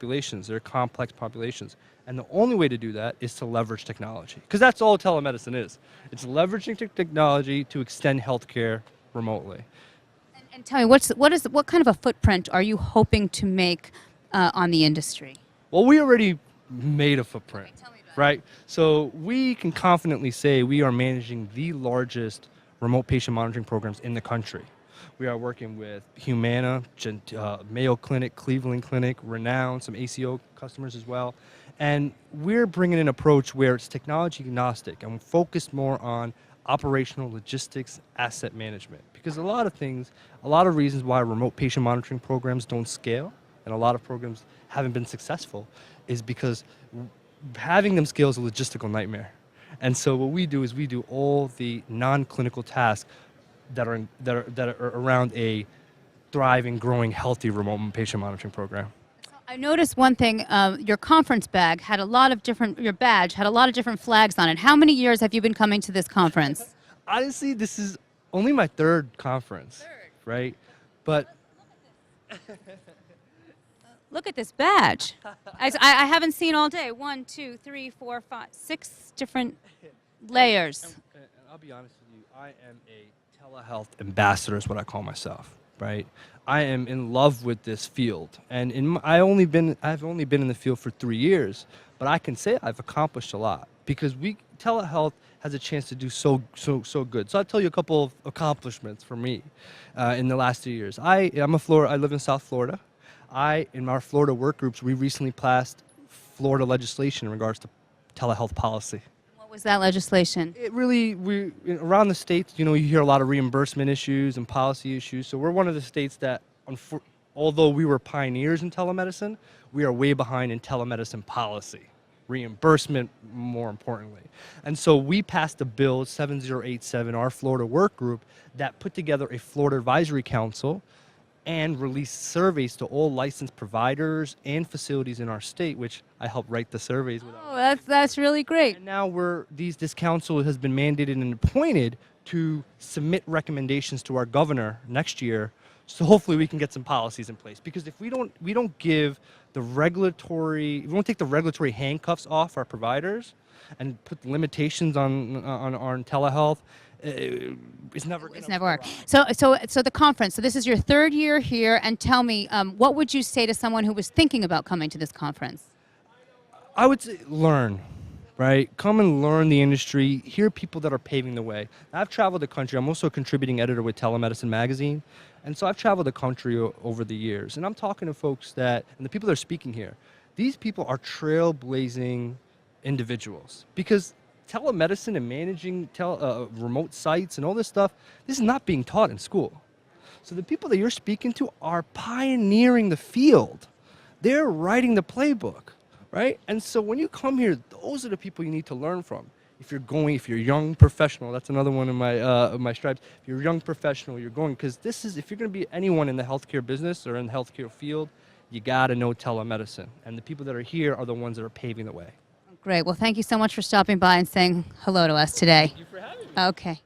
populations. They're complex populations. And the only way to do that is to leverage technology, because that's all telemedicine is. It's leveraging technology to extend healthcare remotely. And tell me, what kind of a footprint are you hoping to make on the industry? Well, we already made a footprint, Okay, tell me about right? So we can confidently say we are managing the largest remote patient monitoring programs in the country. We are working with Humana, Mayo Clinic, Cleveland Clinic, Renown, some ACO customers as well. And we're bringing an approach where it's technology agnostic and we're focused more on operational logistics, asset management. Because a lot of reasons why remote patient monitoring programs don't scale and a lot of programs haven't been successful is because having them scale is a logistical nightmare. And so what we do is we do all the non-clinical tasks that are around a thriving, growing, healthy remote patient monitoring program. I noticed one thing, your conference bag had a lot of different, your badge had a lot of different flags on it. How many years have you been coming to this conference? Honestly, this is only my third conference, right? But look at this badge. I haven't seen all day. 1, 2, 3, 4, 5, 6 different layers. and I'll be honest with you, I am a telehealth ambassador is what I call myself, right? I am in love with this field, and I've only been in the field for 3 years, but I can say I've accomplished a lot because telehealth has a chance to do so good. So I'll tell you a couple of accomplishments for me in the last 2 years. I live in South Florida. In our Florida work groups, we recently passed Florida legislation in regards to telehealth policy. What was that legislation? It really, around the states, you hear a lot of reimbursement issues and policy issues. So we're one of the states that, although we were pioneers in telemedicine, we are way behind in telemedicine policy, reimbursement more importantly. And so we passed a bill, 7087, our Florida work group, that put together a Florida Advisory Council and released surveys to all licensed providers and facilities in our state, which I helped write the surveys with. Oh, that's really great. And now this council has been mandated and appointed to submit recommendations to our governor next year, so hopefully we can get some policies in place. Because if we don't take the regulatory handcuffs off our providers and put limitations on telehealth, it's never work. So the conference. So this is your third year here, and tell me, what would you say to someone who was thinking about coming to this conference? I would say learn, right? Come and learn the industry. Hear people that are paving the way. I've traveled the country. I'm also a contributing editor with Telemedicine Magazine, and so I've traveled the country over the years. And I'm talking to folks and the people that are speaking here, these people are trailblazing individuals because telemedicine and managing remote sites and all this stuff, this is not being taught in school. So the people that you're speaking to are pioneering the field. They're writing the playbook, right? And so when you come here, those are the people you need to learn from. If you're a young professional, that's another one of my stripes. If you're a young professional, you're going, because if you're going to be anyone in the healthcare business or in the healthcare field, you got to know telemedicine. And the people that are here are the ones that are paving the way. Great. Well, thank you so much for stopping by and saying hello to us today. Thank you for having me. Okay.